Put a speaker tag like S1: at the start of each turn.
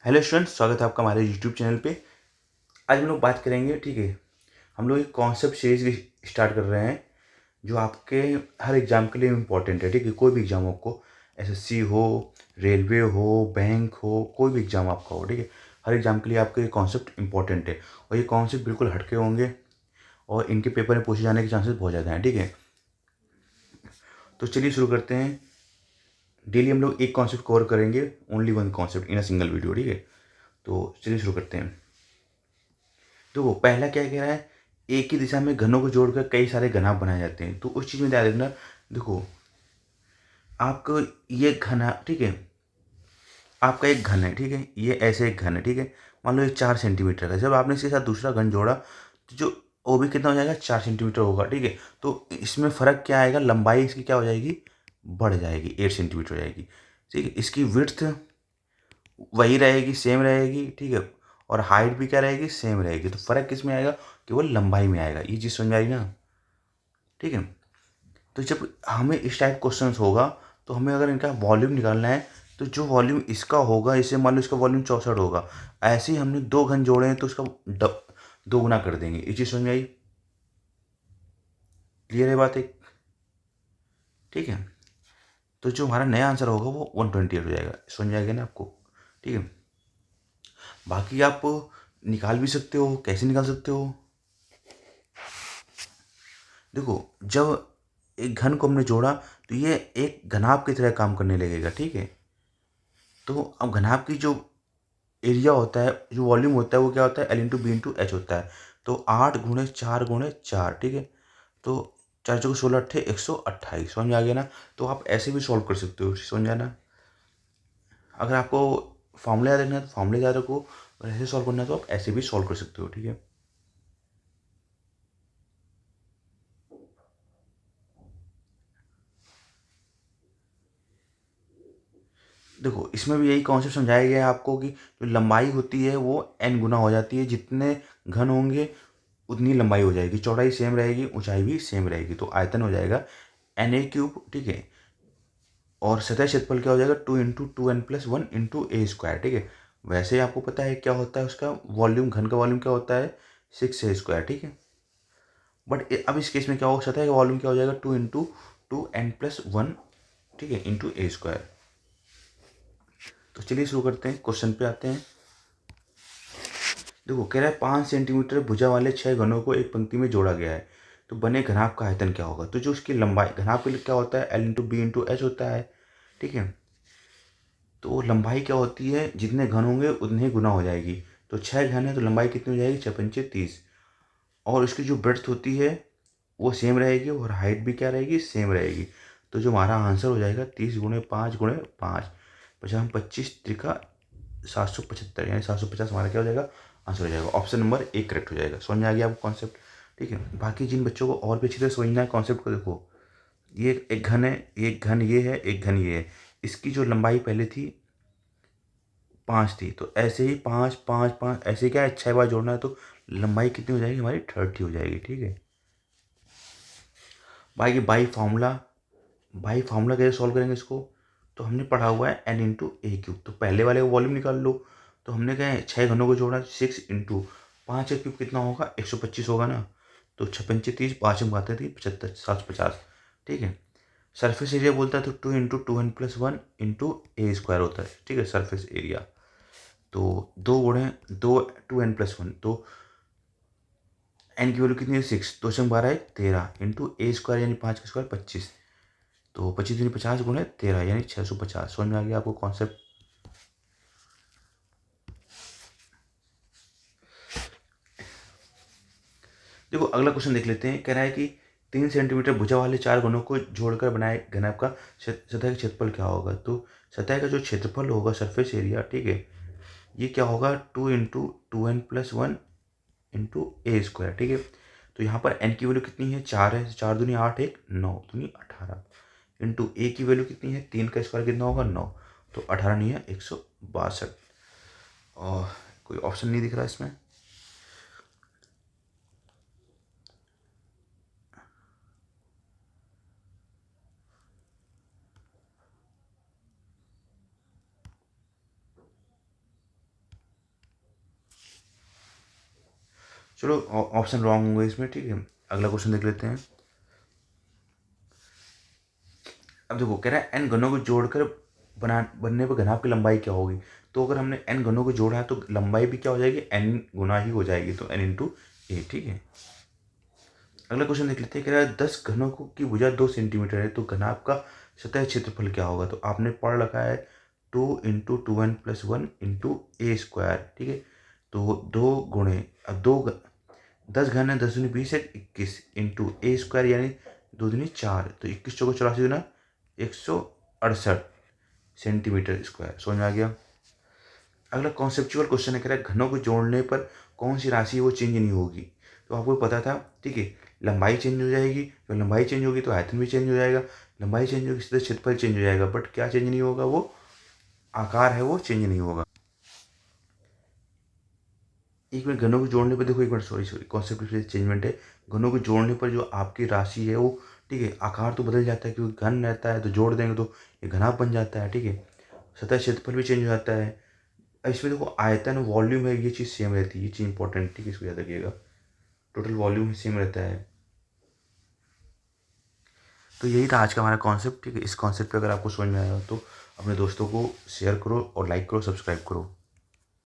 S1: Hello students, स्वागत है आपका हमारे यूट्यूब चैनल पे। आज हम लोग बात करेंगे, ठीक है। हम लोग एक कॉन्सेप्ट सीरीज स्टार्ट कर रहे हैं जो आपके हर एग्ज़ाम के लिए इम्पोर्टेंट है, ठीक है। कोई भी एग्ज़ाम आपको, एसएससी हो, रेलवे हो, बैंक हो, कोई भी एग्ज़ाम आपका हो, ठीक है। हर एग्ज़ाम के लिए आपके ये कॉन्सेप्ट इंपॉर्टेंट है और ये कॉन्सेप्ट बिल्कुल हटके होंगे और इनके पेपर में पूछे जाने के चांसेस बहुत ज़्यादा हैं, ठीक है। तो चलिए शुरू करते हैं। डेली हम लोग एक कॉन्सेप्ट कवर करेंगे, only one concept in a single video, ठीक है। तो चलिए शुरू करते हैं। तो पहला क्या कह रहा है, एक ही दिशा में घनों को जोड़कर कई सारे घनाभ बनाए जाते हैं। तो उस चीज़ में ध्यान रखना। देखो, आपको ये घना, ठीक है, आपका एक घन है, ठीक है, ये ऐसे एक घन है, ठीक है। मान लो ये 4 सेंटीमीटर का, जब आपने इसके साथ दूसरा घन जोड़ा तो जो वो भी कितना हो जाएगा, 4 सेंटीमीटर होगा, ठीक है। तो इसमें फ़र्क क्या आएगा, लंबाई इसकी क्या हो जाएगी, बढ़ जाएगी, 8 सेंटीमीटर हो जाएगी, ठीक है। इसकी विड्थ वही रहेगी, सेम रहेगी, ठीक है। और हाइट भी क्या रहेगी, सेम रहेगी। तो फ़र्क किस में आएगा, केवल लंबाई में आएगा। ये चीज़ समझ में आई ना, ठीक है। तो जब हमें इस टाइप क्वेश्चंस होगा तो हमें अगर इनका वॉल्यूम निकालना है, तो जो वॉल्यूम इसका होगा, इसे मान लो इसका वॉल्यूम 64 होगा, ऐसे ही हमने 2 घन जोड़े हैं तो उसका दो गुना कर देंगे। ये चीज़ समझ में आई, क्लियर है बात एक, ठीक है। तो जो हमारा नया आंसर होगा वो 128 हो जाएगा। समझ में आएगा ना आपको, ठीक है। बाकी आप निकाल भी सकते हो, कैसे निकाल सकते हो। देखो, जब एक घन को हमने जोड़ा तो ये एक घनाभ की तरह काम करने लगेगा, ठीक है। तो अब घनाभ की जो एरिया होता है, जो वॉल्यूम होता है, वो क्या होता है, L/B/H होता है। तो 8 × 4 × 4, ठीक है। तो 4 × 4 = 16, 8 = 128। समझ में आ गया ना। तो आप ऐसे भी सॉल्व कर सकते हो, समझ आना। अगर आपको फॉर्मूला याद रखना है तो फॉर्मूले याद रखो, और ऐसे सॉल्व करना है तो आप ऐसे भी सॉल्व कर सकते हो, ठीक है। देखो, इसमें भी यही कॉन्सेप्ट समझाया गया है आपको कि जो लंबाई होती है वो n गुना हो जाती है। जितने घन होंगे उतनी लंबाई हो जाएगी, चौड़ाई सेम रहेगी, ऊंचाई भी सेम रहेगी। तो आयतन हो जाएगा Na³, ठीक है। और सतह क्षेत्रफल क्या हो जाएगा, 2 × 2n+1 × a², ठीक है। वैसे ही आपको पता है क्या होता है उसका वॉल्यूम, घन का वॉल्यूम क्या होता है, 6a², ठीक है। बट अब इस केस में क्या होगा, सतह का वॉल्यूम क्या हो जाएगा, 2 × 2n+1, ठीक है, × a²। तो चलिए शुरू करते हैं, क्वेश्चन पे आते हैं। देखो, कह रहा है 5 सेंटीमीटर भुजा वाले 6 घनों को एक पंक्ति में जोड़ा गया है, तो बने घनाभ का आयतन क्या होगा। तो जो उसकी लंबाई, घनाभ के लिए क्या होता है, L/B/H होता है, ठीक है। तो लंबाई क्या होती है, जितने घन होंगे उतने ही गुना हो जाएगी। तो 6 घन है तो लंबाई कितनी हो जाएगी, 6×5 = 30। और उसकी जो ब्रेड्थ होती है वो सेम रहेगी और हाइट भी क्या रहेगी, सेम रहेगी। तो जो हमारा आंसर हो जाएगा 30 × 5 × 5, 50×25 = 775, यानी 750 हमारा क्या हो जाएगा, आंसर हो जाएगा। ऑप्शन नंबर 1 करेक्ट हो जाएगा। समझ में आ गया आपको कॉन्सेप्ट, ठीक है। बाकी जिन बच्चों को और भी अच्छी तरह समझना है कॉन्सेप्ट को, देखो, ये एक घन है, एक घन ये है, एक घन ये है। इसकी जो लंबाई पहले थी 5 थी, तो ऐसे ही 5 5 5 ऐसे क्या है, 6 बार जोड़ना है तो लंबाई कितनी हो जाएगी हमारी, 30 हो जाएगी, ठीक है। बाकी बाई फार्मूला कैसे सॉल्व करेंगे इसको, तो हमने पढ़ा हुआ है n × a³। तो पहले वाले का वॉल्यूम निकाल लो। तो हमने क्या है, 6 घनों को जोड़ा, 6 × 5 का क्यूब कितना होगा, 125 होगा ना। तो 6×5 = 30, 5 में बातें थी 75, 750, ठीक है। सरफेस एरिया बोलता है तो 2 × 2n+1 × a² होता है, ठीक है, सरफेस एरिया। तो 2 2 एन की वैल्यू कितनी है, 6, 2 × 12 = 13 × a² यानी 5 का स्क्वायर 25। तो 25×50 × 13 यानी 650। समझ में आ गया आपको कॉन्सेप्ट। देखो, अगला क्वेश्चन देख लेते हैं। कह रहा है कि 3 सेंटीमीटर भुजा वाले 4 घनों को जोड़कर बनाए घनाभ का सतह का क्षेत्रफल क्या होगा। तो सतह का जो क्षेत्रफल होगा, सरफेस एरिया, ठीक है, ये क्या होगा, 2 × 2n+1 × a², ठीक है। तो यहाँ पर n की वैल्यू कितनी है, 4 है, 4 दूनी 8, 1 9 दूनी 18, इंटू ए की वैल्यू कितनी है, 3 का स्क्वायर कितना होगा, 9। तो 18 नहीं है, 162। और कोई ऑप्शन नहीं दिख रहा इसमें। चलो ऑप्शन रॉन्ग होंगे इसमें, ठीक है। अगला क्वेश्चन देख लेते हैं। अब देखो कह रहा है एन घनों को जोड़कर बनने पर घनाभ की लंबाई क्या होगी। तो अगर हमने एन घनों को जोड़ा है तो लंबाई भी क्या हो जाएगी, एन गुना ही हो जाएगी, तो एन इंटू ए, ठीक है। अगला क्वेश्चन देख लेते हैं। कह रहा है 10 घनों की भुजा 2 सेंटीमीटर है तो घनाभ का सतह क्षेत्रफल क्या होगा। तो आपने पढ़ रखा है 2 × 2n + 1 × a², ठीक है। तो 2 अब 10 घन है, 10 दूनी 20 है, 21 इंटू a² यानी 2 दूनी 4, तो 21 चौको 84 गुना 168 सेंटीमीटर स्क्वायर। समझ में आ गया। अगला कॉन्सेप्चुअल क्वेश्चन है। कह रहा है घनों को जोड़ने पर कौन सी राशि वो चेंज नहीं होगी। तो आपको पता था, ठीक है। लंबाई चेंज हो जाएगी, तो लंबाई चेंज होगी तो आयतन भी चेंज हो जाएगा, लंबाई चेंज होगी तो क्षेत्रफल चेंज हो जाएगा, बट क्या चेंज नहीं होगा, वो आकार है वो चेंज नहीं होगा। एक मिनट, घनों को जोड़ने पर देखो, एक मिनट, सॉरी कॉन्सेप्ट चेंजमेंट है। घनों को जोड़ने पर जो आपकी राशि है वो, ठीक है, आकार तो बदल जाता है क्योंकि घन रहता है, तो जोड़ देंगे तो ये घनाभ बन जाता है, ठीक है। सतह क्षेत्रफल भी चेंज हो जाता है। अब इसमें देखो आयतन वॉल्यूम है, ये चीज़ सेम रहती है, ये चीज़ इंपॉर्टेंट, ठीक है, इसको याद रखिएगा। टोटल वॉल्यूम सेम रहता है। तो यही था आज का हमारा कॉन्सेप्ट, ठीक है। इस कॉन्सेप्ट पे अगर आपको समझ में आया हो तो अपने दोस्तों को शेयर करो और लाइक करो, सब्सक्राइब करो।